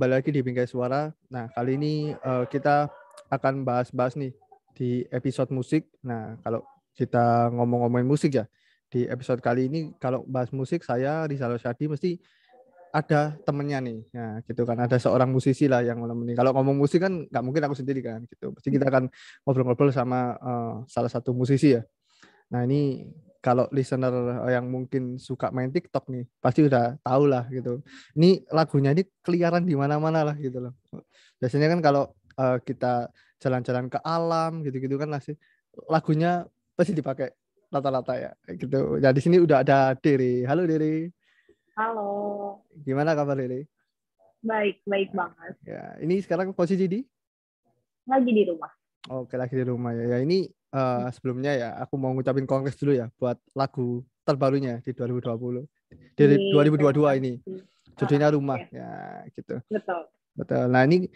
kembali lagi di Bingkai Suara. Nah, kali ini kita akan bahas-bahas nih di episode musik. Nah, kalau kita ngomong-ngomongin musik ya, di episode kali ini kalau bahas musik, saya Rizal Syadi mesti ada temennya nih. Nah, gitu kan, ada seorang musisi lah yang menemani. Kalau ngomong musik kan nggak mungkin aku sendiri kan, gitu. Pasti kita akan ngobrol-ngobrol sama salah satu musisi ya. Nah, ini kalau listener yang mungkin suka main TikTok nih, pasti udah tahu lah gitu. Ini lagunya ini keliaran di mana-mana lah gitu loh. Biasanya kan kalau kita jalan-jalan ke alam gitu-gitu kan lagunya pasti dipakai rata-rata ya gitu. Ya di sini udah ada Dere. Halo Dere. Halo, Gimana kabar Dere? baik banget. Ya, ini sekarang posisi di? Lagi di rumah. Oke, lagi di rumah ya. Ya ini sebelumnya ya aku mau ngucapin kongres dulu ya buat lagu terbarunya di 2020. Dari Terima 2022 ini. kasih. Judulnya Rumah Ya, ya gitu. betul. Betul. Nah, ini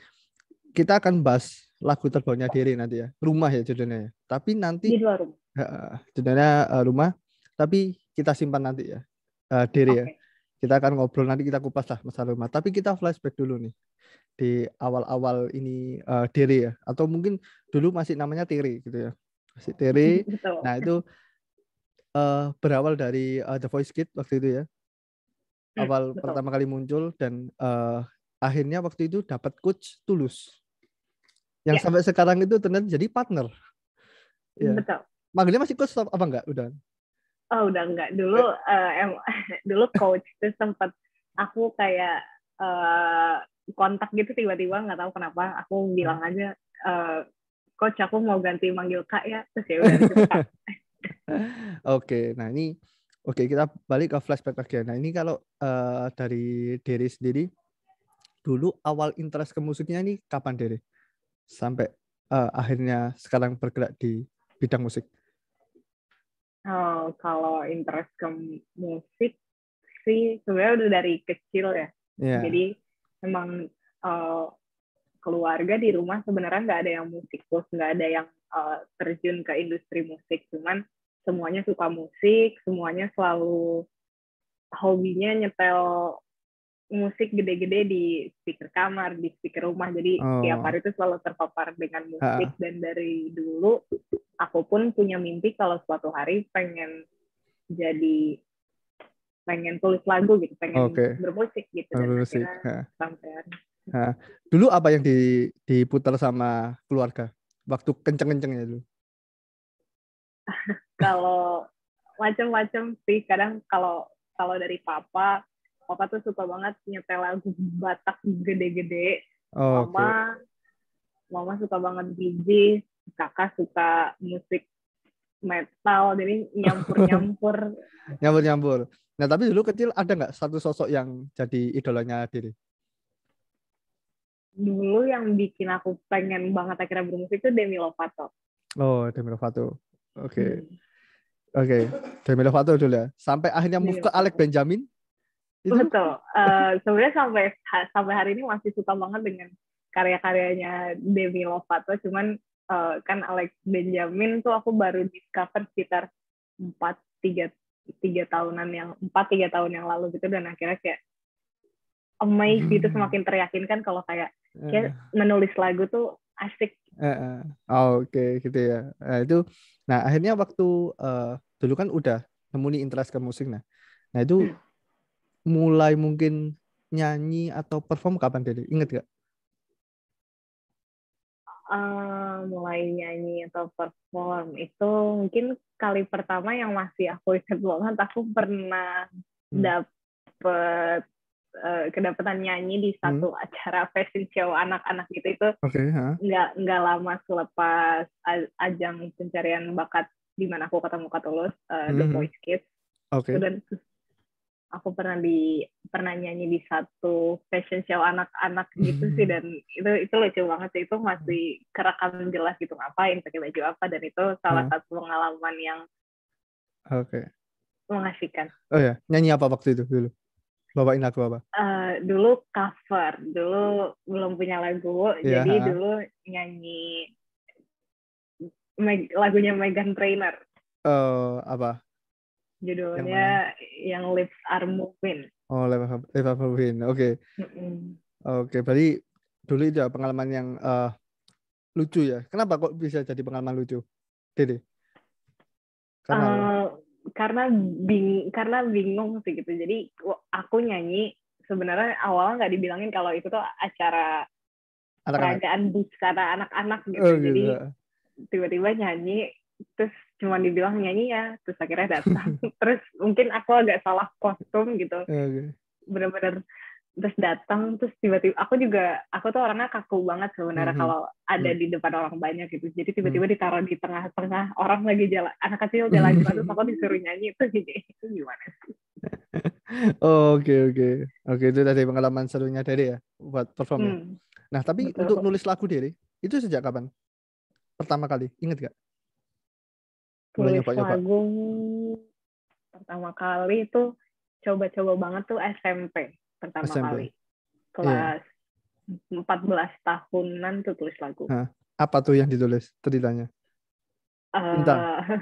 kita akan bahas lagu terbarunya Dere nanti ya. Rumah ya judulnya ya. Tapi nanti Di luar rumah. judulnya Rumah, tapi kita simpan nanti ya. Dere ya. Oke. Kita akan ngobrol nanti, kita kupas lah masalah rumah. Tapi kita flashback dulu nih di awal-awal ini Dere ya, atau mungkin dulu masih namanya Tere gitu ya, masih Tere. Betul. Nah itu berawal dari The Voice Kids waktu itu ya, awal Betul. pertama kali muncul, dan akhirnya waktu itu dapat coach Tulus yang Ya, sampai sekarang itu ternyata jadi partner ya. betul. Manggilnya masih coach apa enggak udah? Oh, udah enggak. Dulu dulu coach itu sempat aku kayak kontak gitu tiba-tiba, nggak tahu kenapa. Aku bilang aja, coach aku mau ganti manggil Kak ya. Terus ya udah gitu Kak. Oke, nah ini oke, kita balik ke flashback lagi ya. Nah ini kalau dari Dere sendiri dulu awal interest ke musiknya ini kapan Dere? Sampai akhirnya sekarang bergerak di bidang musik. Oh, kalau interest ke musik sih sebenarnya udah dari kecil ya. Ya. Jadi memang keluarga di rumah sebenarnya nggak ada yang musikus, nggak ada yang terjun ke industri musik. Cuman semuanya suka musik, semuanya selalu hobinya nyetel musik gede-gede di speaker kamar, di speaker rumah. Jadi tiap Oh. hari itu selalu terpapar dengan musik. Ha. Dan dari dulu aku pun punya mimpi kalau suatu hari pengen tulis lagu gitu, pengen Oke. bermusik gitu, dan Musik. akhirnya Ha. sampai Ha. Dulu apa yang diputar sama keluarga waktu kenceng-kencengnya dulu? kalau macam-macam sih. Kadang kalau kalau dari papa tuh suka banget nyetel lagu Batak gede-gede. Oke. Mama suka banget Bee Gees, kakak suka musik metal, jadi nyampur-nyampur. Nyambur-nyambur. Nah, tapi dulu kecil ada nggak satu sosok yang jadi idolanya diri? Dulu yang bikin aku pengen banget akhirnya bermusik itu Demi Lovato. Oh, Demi Lovato. Oke. Hmm, Oke. Demi Lovato dulu ya. Sampai akhirnya move Demi ke Alex Lovato. Benjamin itu? Betul. Sebenarnya sampai hari ini masih suka banget dengan karya-karyanya Demi Lovato. Cuman kan Alex Benjamin tuh aku baru discover sekitar 4 3 tahun yang lalu gitu, dan akhirnya kayak amazed gitu, semakin teryakinkan kalau kayak menulis lagu tuh asik. Oke, gitu ya. Nah, itu, nah akhirnya waktu dulu kan udah nemu nih interest ke musik. Nah itu Hmm. mulai mungkin nyanyi atau perform kapan Dede? Ingat gak? Mulai nyanyi atau perform itu mungkin kali pertama yang masih aku ingat banget, aku pernah dapet kedapatan nyanyi di satu acara fashion show anak-anak gitu. Itu Oke. nggak lama selepas ajang pencarian bakat di mana aku ketemu Kak Tulus, The Voice Kids. Oke. Dan aku pernah nyanyi di satu fashion show anak-anak gitu sih, dan itu lucu banget sih. Itu masih kerekam jelas gitu, ngapain, pakai baju apa, dan itu salah satu pengalaman yang mengasihkan. Oh ya, nyanyi apa waktu itu dulu? Bawain lagu apa? Dulu cover, dulu belum punya lagu, Iya. jadi dulu nyanyi lagunya Meghan Trainor. Apa? Yang mana? Judulnya yang Lips Are Moving. Oh, Live Up Win. Oke. Oke, berarti dulu itu ya pengalaman yang lucu ya. Kenapa kok bisa jadi pengalaman lucu, Dede? Karena apa? Eh, karena bingung sih gitu. Jadi aku nyanyi sebenarnya awalnya nggak dibilangin kalau itu tuh acara Anak-anak. peragaan busana anak-anak gitu. Oh Jadi gitu. tiba-tiba nyanyi, terus cuma dibilang nyanyi ya, terus akhirnya datang. Terus mungkin aku agak salah kostum gitu, Oke. bener-bener terus datang, terus tiba-tiba aku tuh orangnya kaku banget sebenarnya Mhm. kalau ada Hmm. di depan orang banyak gitu. Jadi Hmm. tiba-tiba ditaruh di tengah-tengah orang lagi jalan, anak kecil jalan-jalan, terus aku disuruh nyanyi, itu gini, itu gimana sih? Oke oke oke, itu tadi pengalaman serunya Dede ya buat perform ya. Hmm, Nah tapi untuk betul. nulis lagu Dede itu sejak kapan? Pertama kali, inget gak? Mulai Tulis nyoba-nyoba lagu pertama kali itu coba-coba banget tuh SMP pertama SMP. kali. Iya. Kelas 14 tahunan tuh tulis lagu. Nah, apa tuh yang ditulis ceritanya? Cinta. eh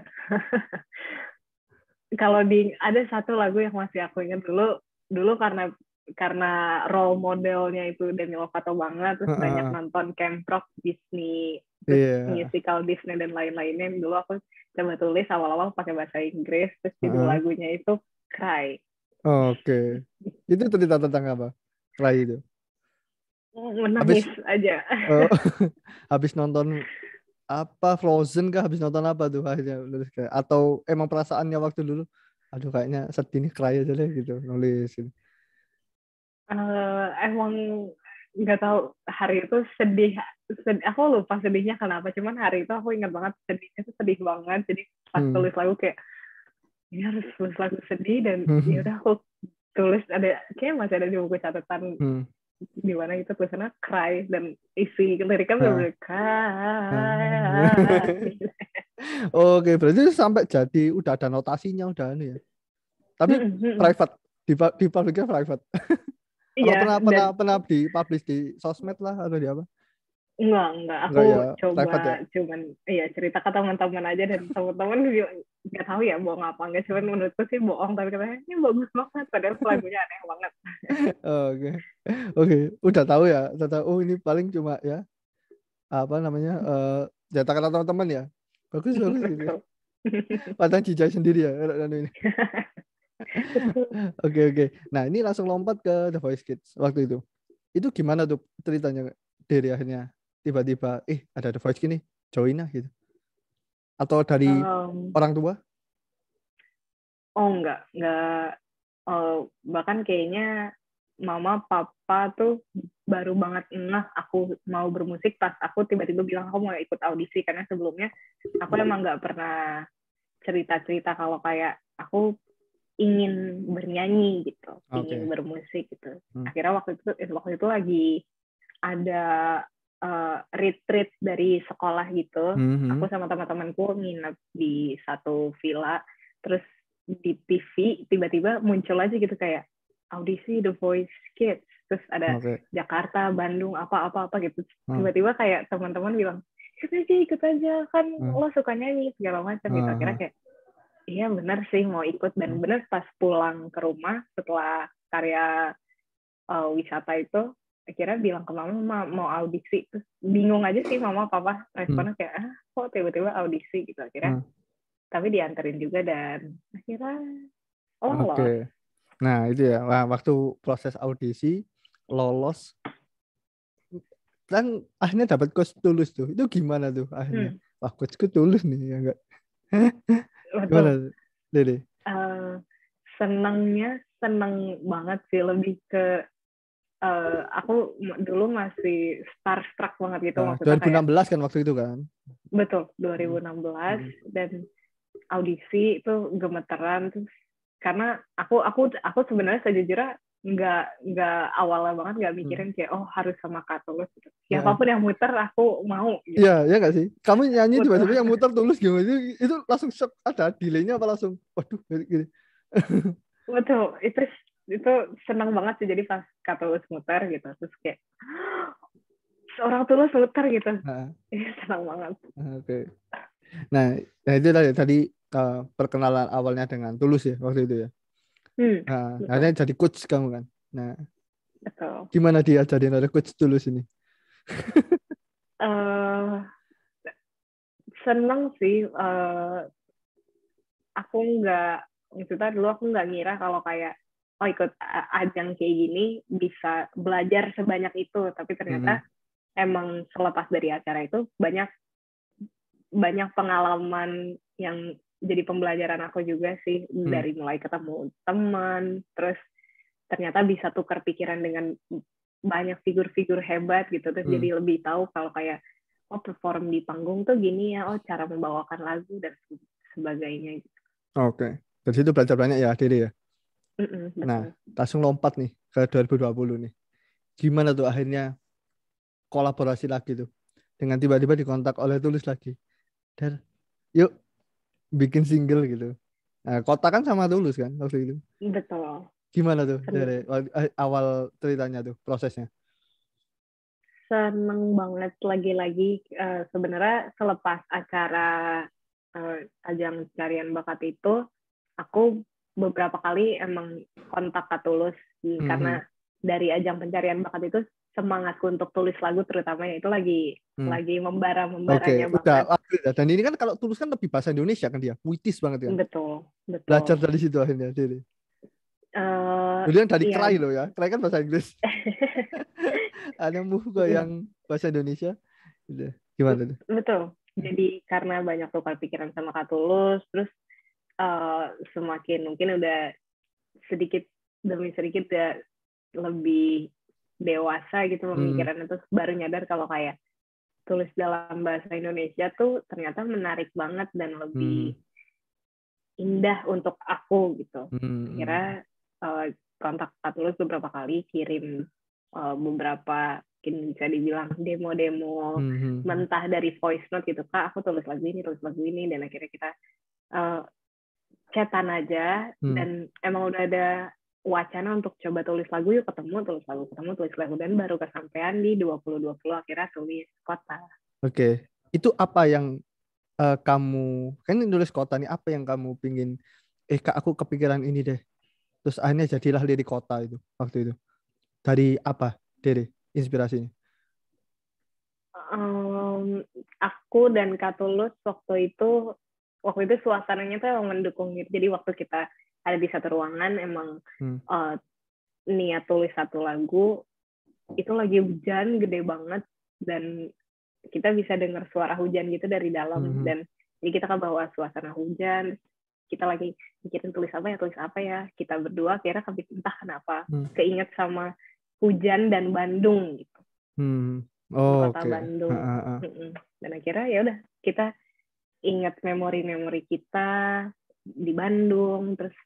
Kalau ada satu lagu yang masih aku ingat dulu, dulu karena role modelnya itu Demi Lovato banget, terus banyak Heeh. nonton Camp Rock Disney, terus Iya. musical Disney dan lain-lainnya. Dulu aku coba tulis awal-awal pakai bahasa Inggris, terus judul Heeh. lagunya itu Cry. Oke. Itu cerita tentang apa? Cry itu. Habis Menangis aja. eh, habis nonton apa Frozen kah? Habis nonton apa tuh akhirnya nulis kayak atau emang perasaannya waktu dulu aduh kayaknya sedih nih cry aja deh gitu nulis gitu. Emang nggak tahu hari itu aku lupa sedihnya kenapa, cuman hari itu aku ingat banget sedihnya tuh sedih banget, jadi pas Hmm. tulis lagu kayak ini harus tulis lagu sedih, dan ya udah aku tulis, ada kayak masih ada di buku catatan Hmm. di mana itu tulisannya cry, dan isi liriknya Nah. bener-bener cry. Nah. Oke, berarti sampai jadi udah ada notasinya udah anu ya. Tapi private di publiknya private. Apa Iya, pernah dan pernah pernah di publish di sosmed lah atau di apa? enggak. Aku Enggak ya, coba private ya. cuman iya cerita ke teman-teman aja, dan teman-teman bilang nggak tahu ya bohong apa enggak, cuman menurutku sih bohong, tapi katanya ini bagus banget padahal lagunya aneh banget. Oke. Oke, udah tahu oh ini paling cuma ya apa namanya jatah kata teman-teman ya. Bagus bagus gitu ya. Betul. Padahal Cijai sendiri ya kalau ini. Betul. Oke oke. Nah, ini langsung lompat ke The Voice Kids waktu itu. Itu gimana tuh ceritanya dari akhirnya tiba-tiba ada The Voice gini, join lah gitu. Atau dari Um, orang tua? oh enggak. Bahkan kayaknya mama papa tuh baru banget aku mau bermusik pas aku tiba-tiba bilang aku mau ikut audisi, karena sebelumnya aku emang nggak pernah cerita-cerita kalau kayak aku ingin bernyanyi gitu, ingin Oke. bermusik gitu. Hmm. Akhirnya waktu itu lagi ada retreat dari sekolah gitu. Hmm, Aku hmm. sama teman-temanku nginep di satu villa, terus di TV tiba-tiba muncul aja gitu kayak audisi The Voice Kids. Terus ada Oke. Jakarta, Bandung, apa-apa gitu. Hmm. Tiba-tiba kayak teman-teman bilang, ikut aja, kan Hmm. lo suka nyanyi segala macam gitu. Akhirnya Hmm. kayak iya bener sih mau ikut, dan Hmm. bener pas pulang ke rumah setelah karya wisata itu akhirnya bilang ke mama mau audisi, terus bingung aja sih mama papa Hmm. responnya kayak kok tiba-tiba audisi gitu, akhirnya Hmm. tapi dianterin juga dan akhirnya Oke. lolos. Nah, itu ya. Wah, waktu proses audisi lolos kan akhirnya dapat coach tulus tuh. Itu gimana tuh akhirnya? Hmm, Wah, coachku tulus nih ya enggak. Gimana, betul. Dede? Uh, seneng banget sih, lebih ke aku dulu masih starstruck banget gitu, Nah, maksudnya kayak 2016 kan waktu itu kan? betul Hmm. 2016, Hmm. dan audisi itu gemeteran, terus karena aku sebenarnya sejujurnya nggak awalnya banget nggak Hmm. mikirin kayak oh harus sama Kak Tulus gitu. Nah, Siapapun yang muter aku mau iya, gitu. ya nggak sih? Kamu nyanyi Betul. tiba-tiba yang muter tulus gitu. Itu langsung shock ada delaynya apa langsung? Waduh, gitu. Betul. Itu senang banget sih, jadi pas Kak Tulus muter gitu terus kayak seorang Tulus muter gitu. Nah, Senang banget. oke. Nah, nah itu tadi perkenalan awalnya dengan Tulus ya waktu itu ya. Hmm, Nah, betul. akhirnya jadi coach kamu kan. Nah, Betul. Gimana diajarin oleh coach Tulus ini? Eh, Seneng sih. Aku maksudnya dulu aku nggak ngira kalau kayak oh ikut ajang kayak gini bisa belajar sebanyak itu, tapi ternyata emang selepas dari acara itu banyak banyak pengalaman yang jadi pembelajaran aku juga sih, dari mulai ketemu teman, terus ternyata bisa tukar pikiran dengan banyak figur-figur hebat gitu, terus jadi lebih tahu kalau kayak oh perform di panggung tuh gini ya, oh cara membawakan lagu dan sebagainya gitu. Oke. Dari situ belajar banyak ya, Diri ya. Nah, Betul. langsung lompat nih ke 2020 nih. Gimana tuh akhirnya kolaborasi lagi tuh? Dengan tiba-tiba dikontak oleh Tulus lagi. Dan yuk bikin single gitu. Nah, Kota kan sama Tulus kan waktu itu. Betul. Gimana tuh Seneng, dari awal ceritanya tuh prosesnya? seneng banget lagi-lagi sebenarnya selepas acara ajang pencarian bakat itu, aku beberapa kali emang kontak Kak Tulus karena dari ajang pencarian bakat itu semangatku untuk tulis lagu terutamanya itu lagi Oke, membara-membaranya udah banget. upgrade ya. Dan ini kan kalau Tulus kan lebih bahasa Indonesia kan dia, puitis banget kan. Betul, Belajar betul. dari situ akhirnya Diri. Eh Dulu yang dari ya, Cry loh ya. Cry kan bahasa Inggris. Ada Muhuga yang bahasa Indonesia. Udah. Gimana tuh? betul. Jadi karena banyak tukar pikiran sama Kak Tulus, terus semakin mungkin udah sedikit demi sedikit udah lebih dewasa gitu pemikirannya, terus baru nyadar kalau kayak tulis dalam bahasa Indonesia tuh ternyata menarik banget dan lebih indah untuk aku gitu. Akhirnya kontak Kak Tulus beberapa kali, kirim beberapa mungkin bisa dibilang demo-demo mentah dari voice note gitu, Kak aku tulis lagu ini, dan akhirnya kita chatan aja, dan emang udah ada wacana untuk coba tulis lagu, yuk tulis lagu, dan baru kesampaian di 2020 akhirnya tulis Kota. Oke. Itu apa yang kamu kan nulis Kota nih, apa yang kamu pingin Kak aku kepikiran ini deh. Terus akhirnya jadilah Lirik Kota itu waktu itu. Dari apa, Dede? Inspirasinya? Aku dan Kak Tulus waktu itu suasananya tuh emang mendukung gitu. Jadi waktu kita ada di satu ruangan, emang niat tulis satu lagu, itu lagi hujan gede banget, dan kita bisa dengar suara hujan gitu dari dalam, dan jadi kita kan bawa suasana hujan, kita lagi mikirin tulis apa ya, kita berdua kira entah kenapa keinget sama hujan dan Bandung gitu. Kota Oke. Bandung. Dan akhirnya ya udah, kita ingat memori-memori kita di Bandung, terus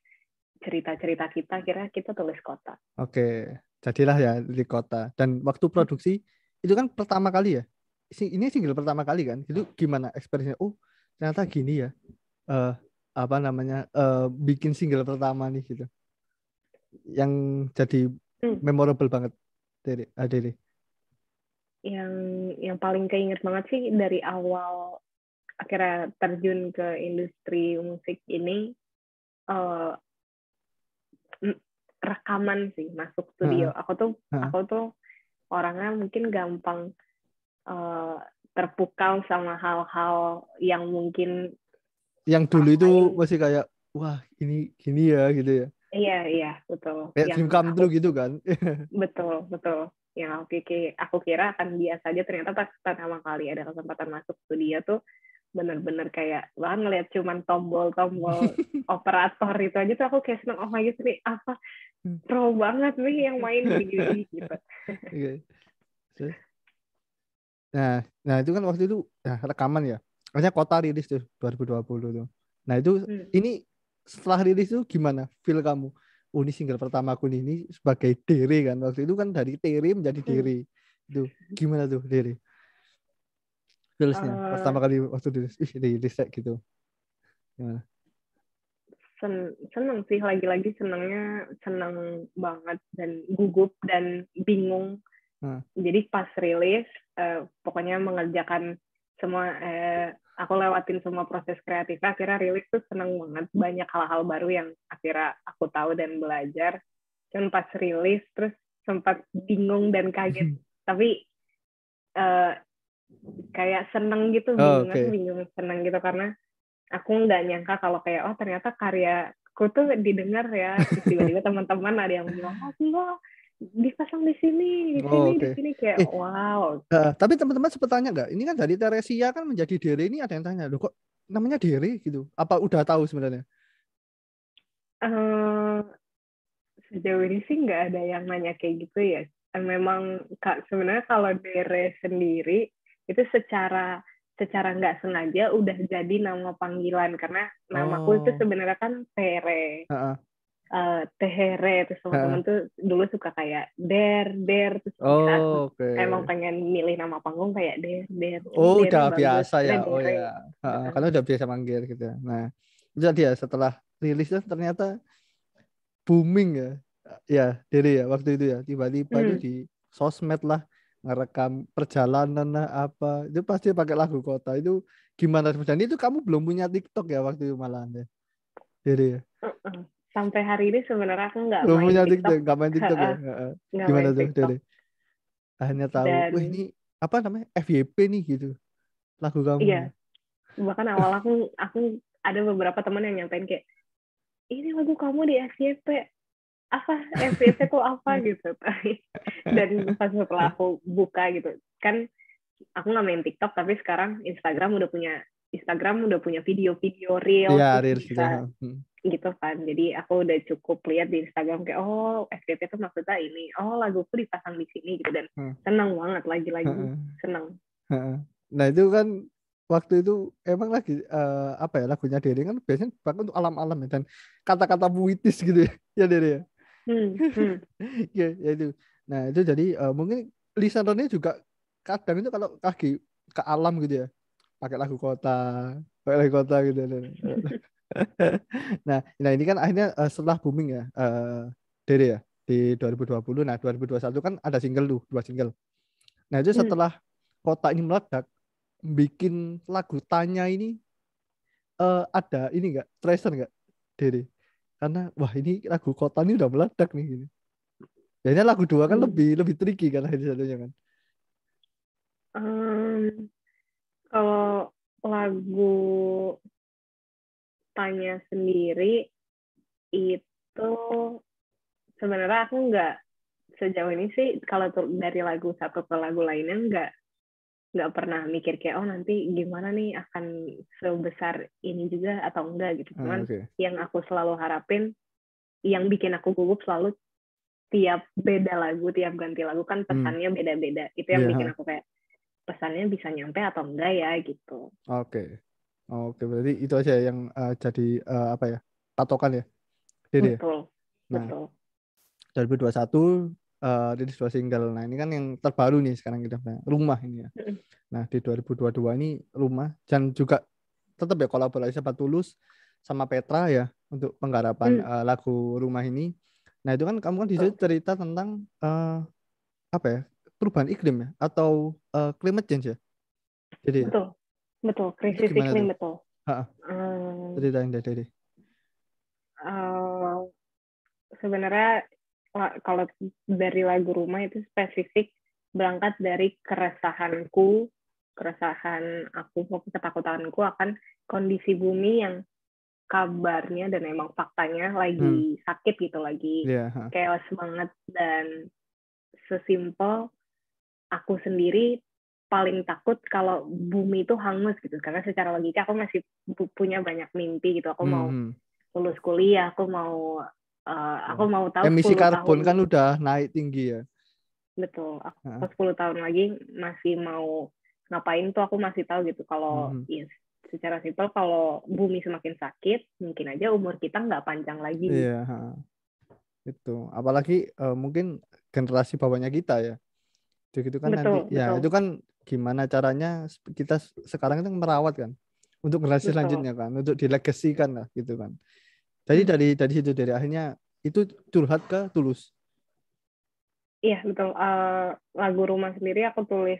cerita-cerita kita, akhirnya kita tulis Kota. Oke. Jadilah ya Lirik Kota. Dan waktu produksi itu kan pertama kali ya. Ini single pertama kali kan. Itu gimana experience-nya? Oh, ternyata gini ya. Apa namanya? Bikin single pertama nih gitu. Yang jadi memorable banget dari Dede. Yang paling keinget banget sih dari awal akhirnya terjun ke industri musik ini, rekaman sih, masuk studio. Aku tuh orangnya mungkin gampang terpukau sama hal-hal yang mungkin yang dulu itu masih kayak wah ini gini ya gitu ya. Iya betul. Kayak dream come true gitu kan. Betul. Yang aku kira akan biasa aja, ternyata pas pertama kali ada kesempatan masuk studio tuh bener-bener kayak bahkan ngeliat cuman tombol-tombol operator itu aja tuh aku kayak seneng, oh my god nih apa pro banget nih yang main gini-gini gitu. Nah itu kan waktu itu rekaman ya. Maksudnya Kota rilis tuh 2020 tuh. Nah itu ini setelah rilis tuh gimana feel kamu? Oh ini single pertama aku nih, ini sebagai Dere kan. Waktu itu kan dari Tere menjadi Dere. Itu gimana tuh Dere? Feelsnya pertama kali waktu rilis kayak gitu. Gimana? Seneng sih, lagi-lagi seneng banget dan gugup dan bingung. Jadi pas rilis pokoknya mengerjakan semua, aku lewatin semua proses kreatif, akhirnya rilis tuh seneng banget, banyak hal-hal baru yang akhirnya aku tahu dan belajar. Cuman pas rilis terus sempat bingung dan kaget. Tapi kayak seneng gitu, bingung seneng gitu karena aku nggak nyangka kalau kayak ternyata karyaku tuh didengar ya. Terus tiba-tiba teman-teman ada yang bilang, enggak dipasang di sini di sini kayak wow. Tapi teman-teman sempat tanya nggak? Ini kan dari Teresia kan menjadi Dere, ini ada yang tanya, loh kok namanya Dere gitu? Apa udah tahu sebenarnya? Sejauh ini sih nggak ada yang nanya kayak gitu ya. Memang sebenarnya kalau Dere sendiri itu secara nggak sengaja udah jadi nama panggilan karena namaku itu sebenarnya kan Tere. Tehere, terus teman-teman tuh dulu suka kayak Der terus emang pengen milih nama panggung kayak Der. Udah biasa ya. Karena udah biasa manggil gitu. Nah, jadi ya setelah rilis ternyata booming ya. Ya, Dere ya waktu itu ya. Tiba-tiba itu di sosmed lah ngerekam perjalanan lah apa. Itu pasti pakai lagu kota. Itu gimana? Dan itu kamu belum punya TikTok ya waktu itu malahan ya. Dere ya. Sampai hari ini sebenarnya aku nggak belum main punya TikTok. Nggak main TikTok ya. Gimana tuh Dere? Akhirnya tahu, wah ini apa namanya FYP nih gitu lagu kamu. Iya, bahkan awal aku ada beberapa teman yang nyampein kayak ini lagu kamu di FYP apa FYP tuh apa gitu. Dan pas setelah aku buka gitu kan, aku nggak main TikTok tapi sekarang Instagram udah punya video-video real reels bisa gitu kan. Jadi aku udah cukup lihat di Instagram kayak FYP tuh maksudnya ini, laguku dipasang di sini gitu, dan senang banget lagi senang. Nah itu kan waktu itu emang lagi lagunya Dere kan biasanya bahkan untuk alam-alam ya, dan kata-kata puitis gitu ya Dere ya. Ya itu. Nah itu jadi mungkin listenernya juga kadang itu kalau kaki ke alam gitu ya, pakai lagu kota gitu. Nah ini kan akhirnya setelah booming ya Dere ya di 2020. Nah 2021 kan ada single tuh, 2 single. Nah itu setelah kota ini meledak, bikin lagu Tanya ini ada ini enggak tracer enggak Dere? Karena wah ini lagu kota ini udah meledak nih gini. Jadinya lagu 2 kan lebih tricky kan ini satunya kan. Kalau lagu Tanya sendiri itu sebenarnya aku nggak, sejauh ini sih kalau dari lagu satu ke lagu lainnya nggak pernah mikir kayak nanti gimana nih akan sebesar ini juga atau enggak gitu. Cuman yang aku selalu harapin, yang bikin aku gugup selalu tiap beda lagu, tiap ganti lagu kan pesannya beda-beda. Itu yang bikin aku kayak pesannya bisa nyampe atau enggak ya gitu. Oke, berarti itu aja yang jadi patokan ya. Jadi betul. 2021 rilis 2 single. Nah ini kan yang terbaru nih sekarang kita Rumah ini ya. Nah di 2022 ini Rumah, dan juga tetap ya kolaborasi sama Tulus sama Petra ya untuk penggarapan lagu Rumah ini. Nah itu kan kamu kan di situ cerita tentang perubahan iklim ya atau climate change ya. Jadi betul krisis iklim betul. Ceritain deh. Sebenarnya kalau dari lagu Rumah itu spesifik berangkat dari keresahan aku, ketakutanku akan kondisi bumi yang kabarnya dan emang faktanya lagi sakit gitu, lagi chaos banget. Dan sesimpel aku sendiri paling takut kalau bumi itu hangus gitu, karena secara logika aku masih punya banyak mimpi gitu. Aku mau lulus kuliah, aku mau tahu emisi 10 karbon tahun kan udah naik tinggi ya. Betul, aku 10 tahun lagi masih mau ngapain tuh aku masih tahu gitu. Kalau secara simpel kalau bumi semakin sakit, mungkin aja umur kita nggak panjang lagi. Iya, itu apalagi mungkin generasi bawahnya kita ya. Gitu kan betul, nanti ya itu kan gimana caranya kita sekarang itu merawat kan untuk generasi selanjutnya kan, untuk dilegasikan lah gitu kan. Jadi dari situ, dari akhirnya itu curhat ke Tulus. Iya betul. Lagu Rumah sendiri aku tulis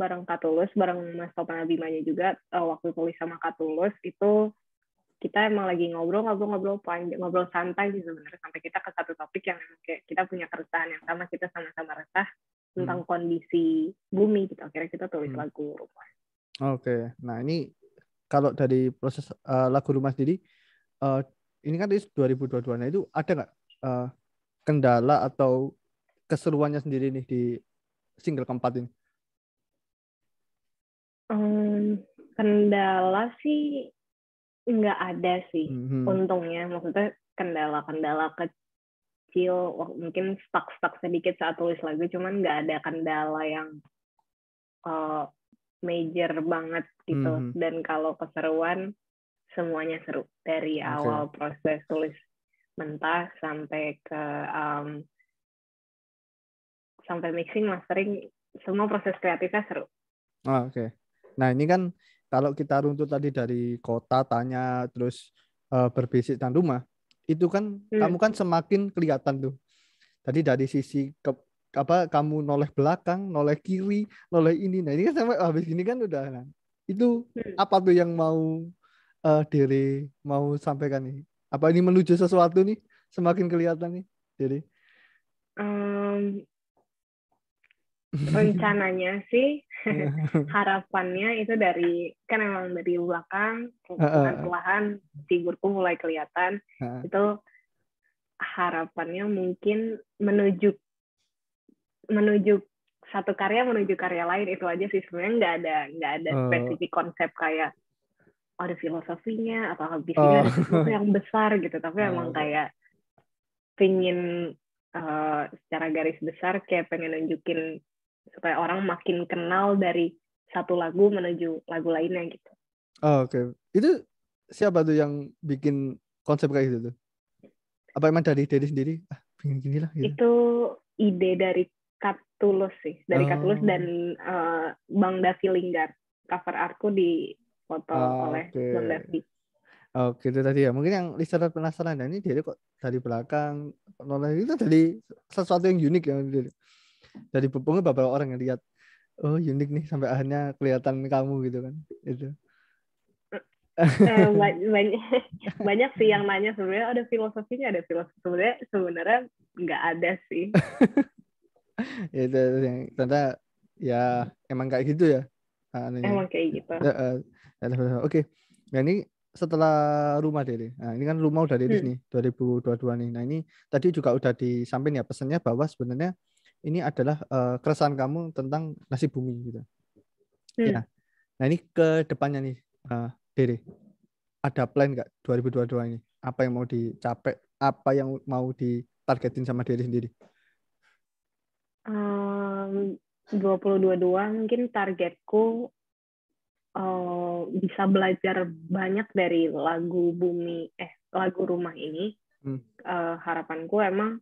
bareng Kak Tulus, bareng Mas Topan Abimanya juga. Waktu tulis sama Kak Tulus itu kita emang lagi ngobrol panjang, ngobrol santai sih sebenarnya, sampai kita ke satu topik yang emang kayak kita punya keresahan yang sama, kita sama-sama resah tentang kondisi bumi gitu. Akhirnya kita tulis lagu Rumah. Oke. Nah, ini kalau dari proses lagu Rumah sendiri, ini kan di 2022. Nah, itu ada nggak kendala atau keseruannya sendiri nih di single keempat ini? Kendala sih nggak ada sih, untungnya. Maksudnya kendala-kendala kecil, mungkin stuck sedikit saat tulis lagu, cuman nggak ada kendala yang major banget gitu. Dan kalau keseruan, semuanya seru dari awal proses tulis mentah sampai ke sampai mixing, mastering, semua proses kreatifnya seru. Oke. Nah, ini kan kalau kita runtut tadi dari kota, tanya, terus berbisik dan rumah, itu kan kamu kan semakin kelihatan tuh. Tadi dari sisi kamu noleh belakang, noleh kiri, noleh ini. Nah, ini kan sampai habis gini kan udah. Nah, itu apa tuh yang mau Dere mau sampaikan nih? Apa ini menuju sesuatu nih? Semakin kelihatan nih, Dere? Rencananya sih, harapannya itu kan emang dari belakang, perlahan-lahan figurku mulai kelihatan. Itu harapannya mungkin menuju satu karya menuju karya lain, itu aja sih. Sebenarnya nggak ada spesifik konsep kayak ada filosofinya atau habisnya ada sesuatu yang besar gitu, tapi emang kayak pingin secara garis besar kayak pengen nunjukin supaya orang makin kenal dari satu lagu menuju lagu lainnya gitu. Oke. Itu siapa tuh yang bikin konsep kayak gitu tuh? Apa emang dari Dede sendiri? Pengen gini lah gitu. Itu ide dari Kat Tulus sih, dari Kat Tulus dan Bang Davi Linggar. Cover artku difoto oleh Bang Davi. Oke, itu tadi ya. Mungkin yang listener penasaran, nah ini Dede kok dari belakang noleh itu dari sesuatu yang unik ya. Dari beberapa orang yang lihat, oh unik nih sampai akhirnya kelihatan kamu gitu kan. Itu. Banyak sih yang nanya sebenarnya ada filosofinya, sebenarnya nggak ada sih. Itu yang ternyata ya emang kayak gitu ya. Emang kayak gitu. Oke. Nah ini setelah Rumah Dede. Nah ini kan Rumah udah rilis nih 2022 nih. Nah ini tadi juga udah disampaikan ya pesannya bahwa sebenarnya ini adalah keresahan kamu tentang nasib bumi gitu. Ya. Nah ini ke depannya nih Dede. Ada plan nggak 2022 ini? Apa yang mau dicapai? Apa yang mau ditargetin sama diri sendiri? 2022 mungkin targetku bisa belajar banyak dari lagu Rumah ini. Harapanku emang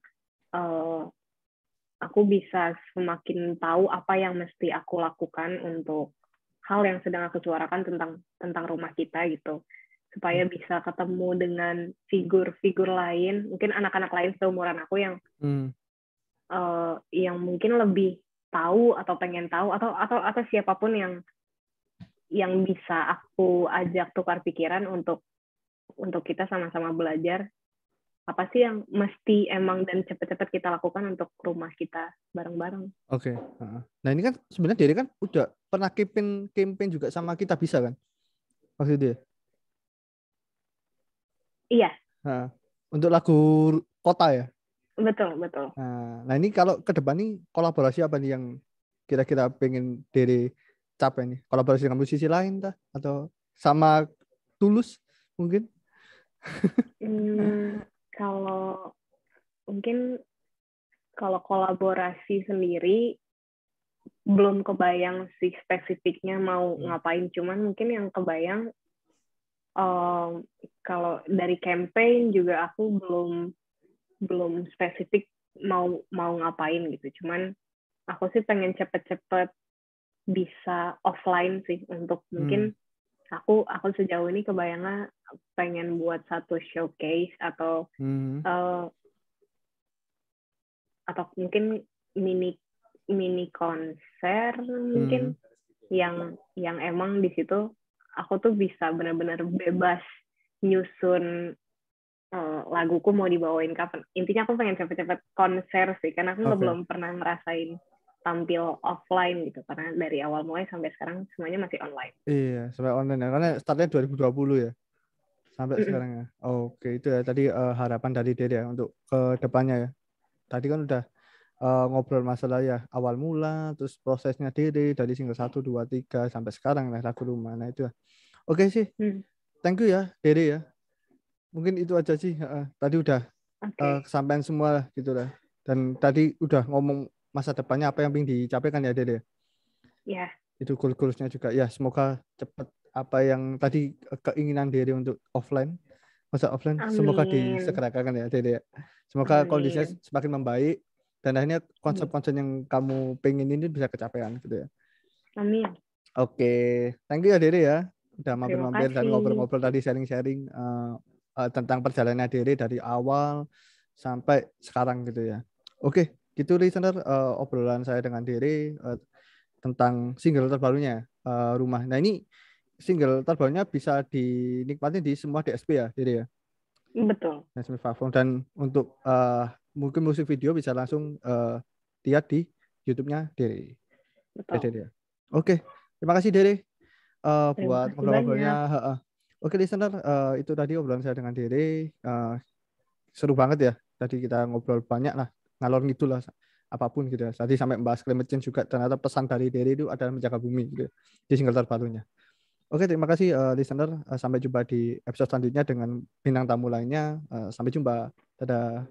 aku bisa semakin tahu apa yang mesti aku lakukan untuk hal yang sedang aku suarakan tentang rumah kita gitu, supaya bisa ketemu dengan figur-figur lain, mungkin anak-anak lain seumuran aku yang mungkin lebih tahu atau pengen tahu atau siapapun yang bisa aku ajak tukar pikiran untuk kita sama-sama belajar apa sih yang mesti emang dan cepet-cepet kita lakukan untuk rumah kita bareng-bareng. Oke. Nah ini kan sebenarnya Dede kan udah pernah campaign juga sama Kita Bisa kan? Maksudnya? Iya. Nah, untuk lagu kota ya? Betul. Nah ini kalau ke depan nih kolaborasi apa nih yang kira-kira pengen Dede capai nih? Kolaborasi dengan musisi lain tah? Atau sama Tulus mungkin? Kalau mungkin kalau kolaborasi sendiri belum kebayang sih spesifiknya mau ngapain, cuman mungkin yang kebayang kalau dari campaign juga aku belum spesifik mau ngapain gitu, cuman aku sih pengen cepet-cepet bisa offline sih untuk mungkin aku sejauh ini kebayangnya pengen buat satu showcase atau atau mungkin mini konser mungkin yang emang di situ aku tuh bisa benar-benar bebas nyusun laguku mau dibawain kapan. Intinya aku pengen cepet-cepet konser sih, karena aku belum pernah ngerasain tampil offline gitu, karena dari awal mulai sampai sekarang semuanya masih online. Iya, sampai online ya, karena startnya 2020 ya, sampai sekarang ya. Oke, itu ya tadi harapan dari Dede ya untuk ke depannya ya. Tadi kan udah ngobrol masalah ya awal mula, terus prosesnya Dede dari single 1, 2, 3 sampai sekarang lah lagu Rumah. Nah itu ya. Oke sih, thank you ya Dede ya. Mungkin itu aja sih. Tadi udah kesampaian semua lah gitu lah. Dan tadi udah ngomong masa depannya apa yang ingin dicapaikan ya Dede. Ya. Itu goals-goalsnya juga ya, semoga cepat apa yang tadi keinginan Dede untuk offline, masa offline. Amin. Semoga disegerakan ya Dede. Semoga kondisinya semakin membaik dan akhirnya konsep-konsep yang kamu pengen ini bisa kecapean gitu ya. Amin. Oke, thank you ya Dede ya udah mampir-mampir dan ngobrol-ngobrol tadi, sharing-sharing tentang perjalanan Dede dari awal sampai sekarang gitu ya. Oke, gitu listener, obrolan saya dengan Dede tentang single terbarunya Rumah. Nah ini single terbarunya bisa dinikmati di semua DSP ya Dede ya. Betul. Dan untuk mungkin musik video bisa langsung lihat di YouTube-nya Dede. Betul. Oke, terima kasih Dede buat ngobrol-ngobrolnya. Oke listener, itu tadi obrolan saya dengan Dede. Seru banget ya. Tadi kita ngobrol banyak lah, ngalor ngidul lah apapun gitu ya. Tadi sampai membahas climate change juga, ternyata pesan dari Dede itu adalah menjaga bumi gitu ya, di single terbarunya. Oke, terima kasih listener. Sampai jumpa di episode selanjutnya dengan bintang tamu lainnya. Sampai jumpa. Dadah.